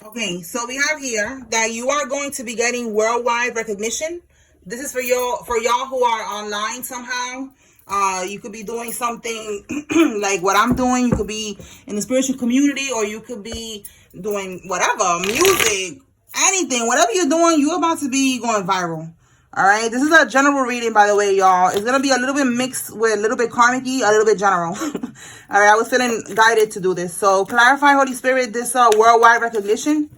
Okay, so we have here that you are going to be getting worldwide recognition. This is for y'all who are online somehow. You could be doing something like what I'm doing. You could be in the spiritual community, or you could be doing whatever, music, anything. Whatever you're doing, you're about to be going viral. All right, this is a general reading, by the way, y'all. It's gonna be a little bit mixed with a little bit karmic-y, a little bit general. All right, I was feeling guided to do this. So clarify, Holy Spirit, this worldwide recognition.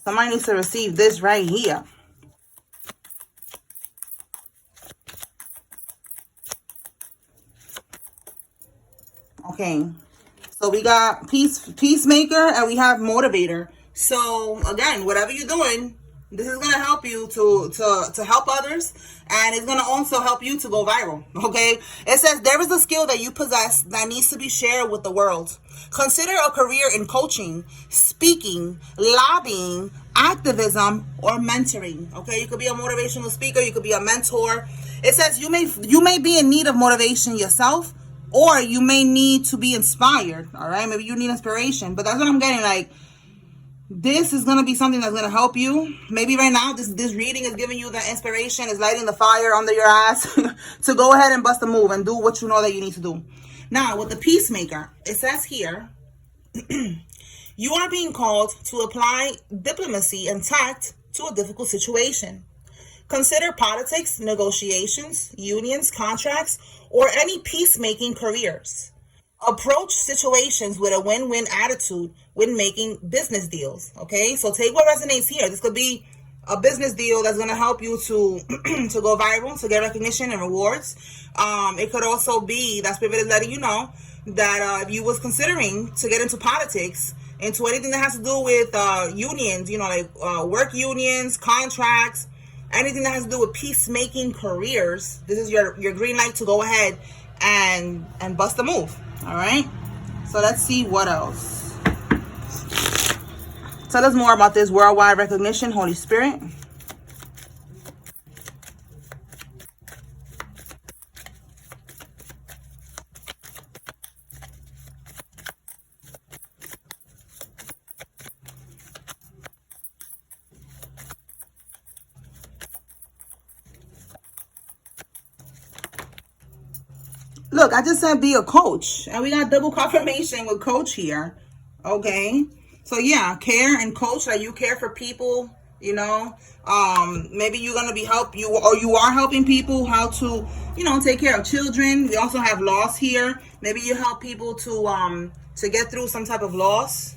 Somebody needs to receive this right here. Okay, so we got peacemaker, and we have motivator. So again, whatever you're doing, this is going to help you to help others, and it's going to also help you to go viral. Okay, it says there is a skill that you possess that needs to be shared with the world. Consider a career in coaching, speaking, lobbying, activism, or mentoring. Okay, you could be a motivational speaker, you could be a mentor. It says you may be in need of motivation yourself, or you may need to be inspired. All right, maybe you need inspiration, but that's what I'm getting. Like, this is going to be something that's going to help you. Maybe right now this reading is giving you the inspiration, is lighting the fire under your ass to go ahead and bust a move and do what you know that you need to do. Now, with the peacemaker, it says here, you are being called to apply diplomacy and tact to a difficult situation. Consider politics, negotiations, unions, contracts, or any peacemaking careers. Approach situations with a win-win attitude when making business deals. Okay, so take what resonates here. This could be a business deal that's going to help you to to go viral, to get recognition and rewards. It could also be that spirit is letting you know that if you was considering to get into politics, into anything that has to do with unions, you know, like work unions, contracts, anything that has to do with peacemaking careers, this is your green light to go ahead and bust a move. All right, so let's see what else. Tell us more about this worldwide recognition, Holy Spirit. Look, I just said be a coach, and we got double confirmation with coach here. Okay, so yeah, care and coach, like you care for people, you know. Maybe you're gonna be you are helping people how to, you know, take care of children. We also have loss here. Maybe you help people to get through some type of loss.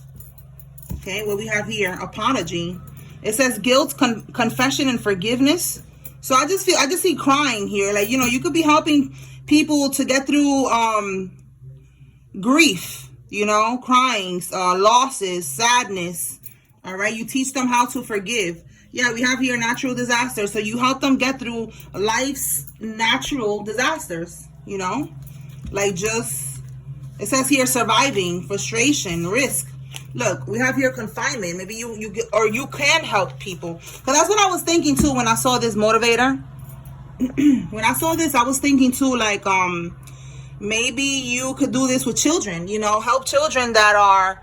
Okay, what we have here, apology. It says guilt, confession, and forgiveness. So I just see crying here. Like, you know, you could be helping people to get through grief, you know, crying, losses, sadness. All right, you teach them how to forgive. Yeah, we have here natural disasters. So you help them get through life's natural disasters, you know, like just, it says here surviving, frustration, risk. Look, we have here confinement. Maybe you can help people. Because that's what I was thinking too when I saw this motivator. When I saw this, I was thinking too, like, maybe you could do this with children, you know, help children that are,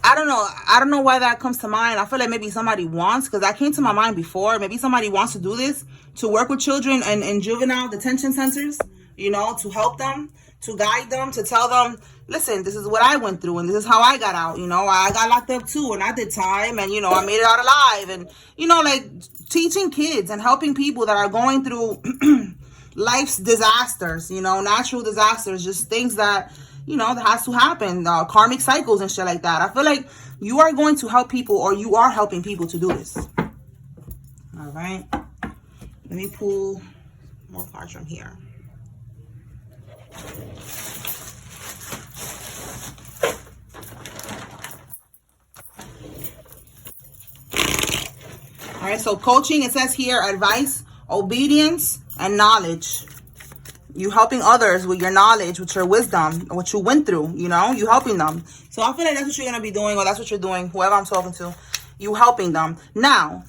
I don't know why that comes to mind. I feel like maybe somebody wants, because that came to my mind before, maybe somebody wants to do this, to work with children in juvenile detention centers, you know, to help them, to guide them, to tell them, listen, this is what I went through, and this is how I got out, you know, I got locked up too, and I did time, and, you know, I made it out alive, and, you know, like, teaching kids and helping people that are going through life's disasters, you know, natural disasters, just things that, you know, that has to happen, karmic cycles and shit like that. I feel like you are going to help people, or you are helping people to do this. All right. Let me pull more cards from here. All right, so coaching, it says here, advice, obedience, and knowledge. You helping others with your knowledge, with your wisdom, what you went through, you know, you helping them. So I feel like that's what you're going to be doing, or that's what you're doing, whoever I'm talking to, you helping them. Now,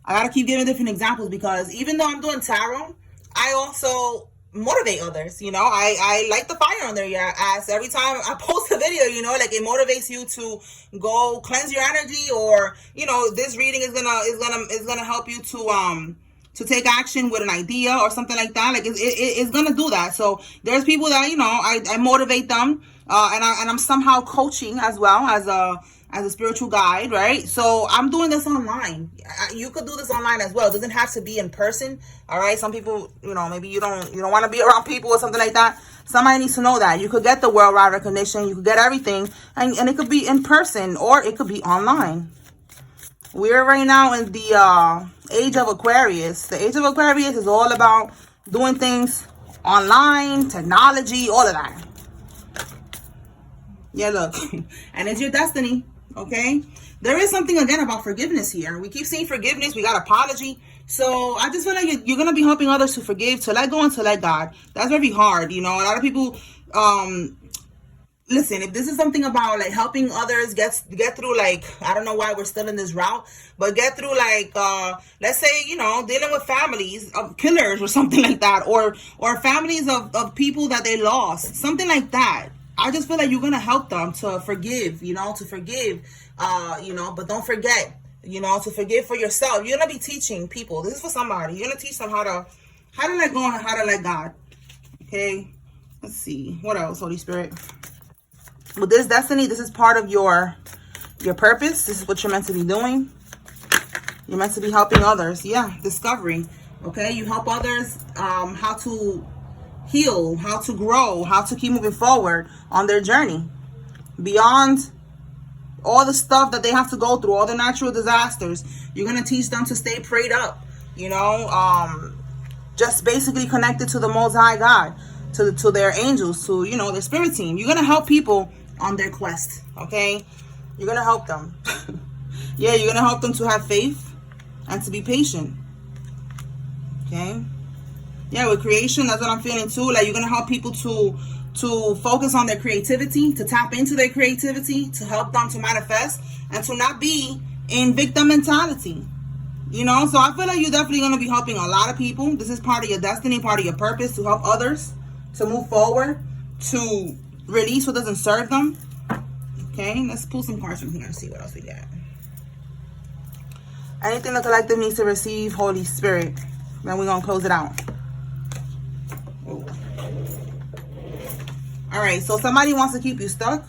I got to keep giving different examples, because even though I'm doing tarot, I also motivate others, you know. I light the fire under your ass every time I post a the video, you know, like it motivates you to go cleanse your energy, or, you know, this reading is gonna help you to take action with an idea or something like that. Like it's gonna do that. So there's people that, you know, I motivate them, and I'm somehow coaching as well as a spiritual guide, right? So I'm doing this online. You could do this online as well. It doesn't have to be in person. All right. Some people, you know, maybe you don't want to be around people or something like that. Somebody needs to know that you could get the worldwide recognition. You could get everything, and it could be in person or it could be online. We're right now in the age of Aquarius. The age of Aquarius is all about doing things online, technology, all of that. Yeah, look. And it's your destiny, okay? There is something, again, about forgiveness here. We keep saying forgiveness. We got apology. So I just feel like you're going to be helping others to forgive, to let go, and to let God. That's very hard, you know. A lot of people... listen, if this is something about like helping others get through, like, I don't know why we're still in this route, but get through, like, let's say, you know, dealing with families of killers or something like that, or families of people that they lost, something like that. I just feel like you're going to help them to forgive, you know, you know, but don't forget, you know, to forgive for yourself. You're going to be teaching people. This is for somebody. You're going to teach them how to let go and how to let God. Okay. Let's see. What else, Holy Spirit? With this destiny, this is part of your purpose. This is what you're meant to be doing. You're meant to be helping others. Yeah, discovery. Okay, you help others how to heal, how to grow, how to keep moving forward on their journey. Beyond all the stuff that they have to go through, all the natural disasters, you're going to teach them to stay prayed up, you know, just basically connected to the Most High God, to their angels, to, you know, their spirit team. You're going to help people on their quest, okay? You're going to help them. Yeah, you're going to help them to have faith and to be patient, okay? Yeah, with creation, that's what I'm feeling too. Like, you're going to help people to focus on their creativity, to tap into their creativity, to help them to manifest, and to not be in victim mentality. You know, so I feel like you're definitely going to be helping a lot of people. This is part of your destiny, part of your purpose, to help others, to move forward, to release what doesn't serve them. Okay, let's pull some cards from here and see what else we got. Anything the collective needs to receive, Holy Spirit. Then we're going to close it out. Ooh. All right, so somebody wants to keep you stuck.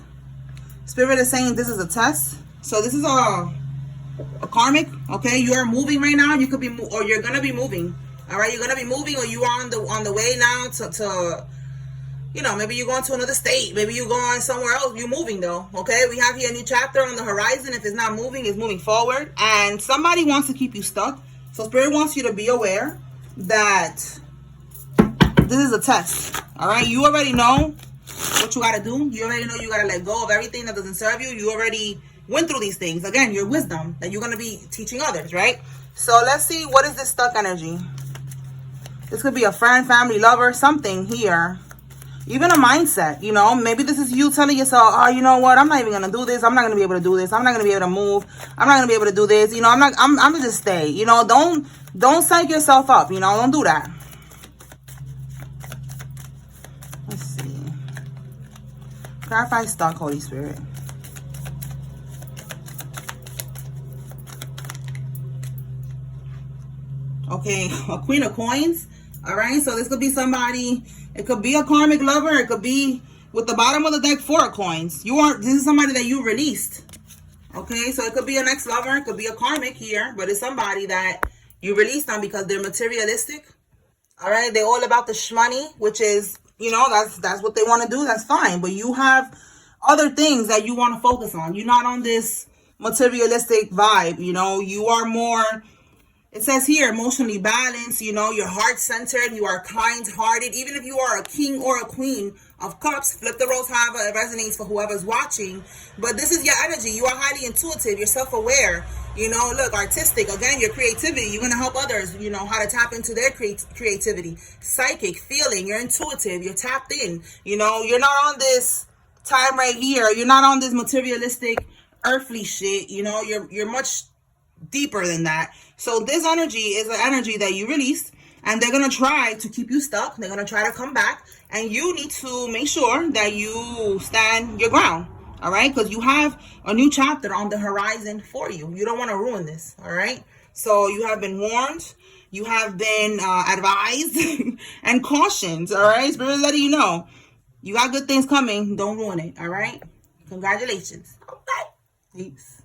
Spirit is saying this is a test. So this is a karmic, okay? You're moving right now. You could be, or you're gonna be moving. All right, you're gonna be moving, or you are on the way now to you know, maybe you're going to another state. Maybe you're going somewhere else. You're moving though, okay? We have here a new chapter on the horizon. If it's not moving, it's moving forward. And somebody wants to keep you stuck. So Spirit wants you to be aware that this is a test. All right, you already know what you gotta do. You already know you gotta let go of everything that doesn't serve you. You already went through these things. Again, your wisdom that you're going to be teaching others, right? So let's see, what is this stuck energy? This could be a friend, family, lover, something here. Even a mindset, you know. Maybe this is you telling yourself, oh, you know what? I'm not even going to do this. I'm not going to be able to do this. I'm not going to be able to move. I'm not going to be able to do this. You know, I'm going to just stay. You know, don't psych yourself up. You know, don't do that. Let's see. Clarify stuck, Holy Spirit. Okay, a Queen of Coins. All right, so this could be somebody. It could be a karmic lover. It could be with the bottom of the deck, 4 of coins. This is somebody that you released. Okay, so it could be an ex-lover. It could be a karmic here, but it's somebody that you released them because they're materialistic. All right, they're all about the shmoney, which is, you know, that's what they want to do. That's fine, but you have other things that you want to focus on. You're not on this materialistic vibe. You know, you are more. It says here, emotionally balanced, you know, you're heart-centered, you are kind-hearted. Even if you are a king or a queen of cups, flip the roles however it resonates for whoever's watching. But this is your energy. You are highly intuitive. You're self-aware. You know, look, artistic. Again, your creativity. You're going to help others, you know, how to tap into their creativity. Psychic, feeling. You're intuitive. You're tapped in. You know, you're not on this time right here. You're not on this materialistic, earthly shit. You know, you're much deeper than that. So this energy is an energy that you released, And they're going to try to keep you stuck. They're going to try to come back. And you need to make sure that you stand your ground. All right? Because you have a new chapter on the horizon for you. You don't want to ruin this. All right? So you have been warned. You have been advised and cautioned. All right? Spirit is letting you know. You got good things coming. Don't ruin it. All right? Congratulations. Okay. Peace.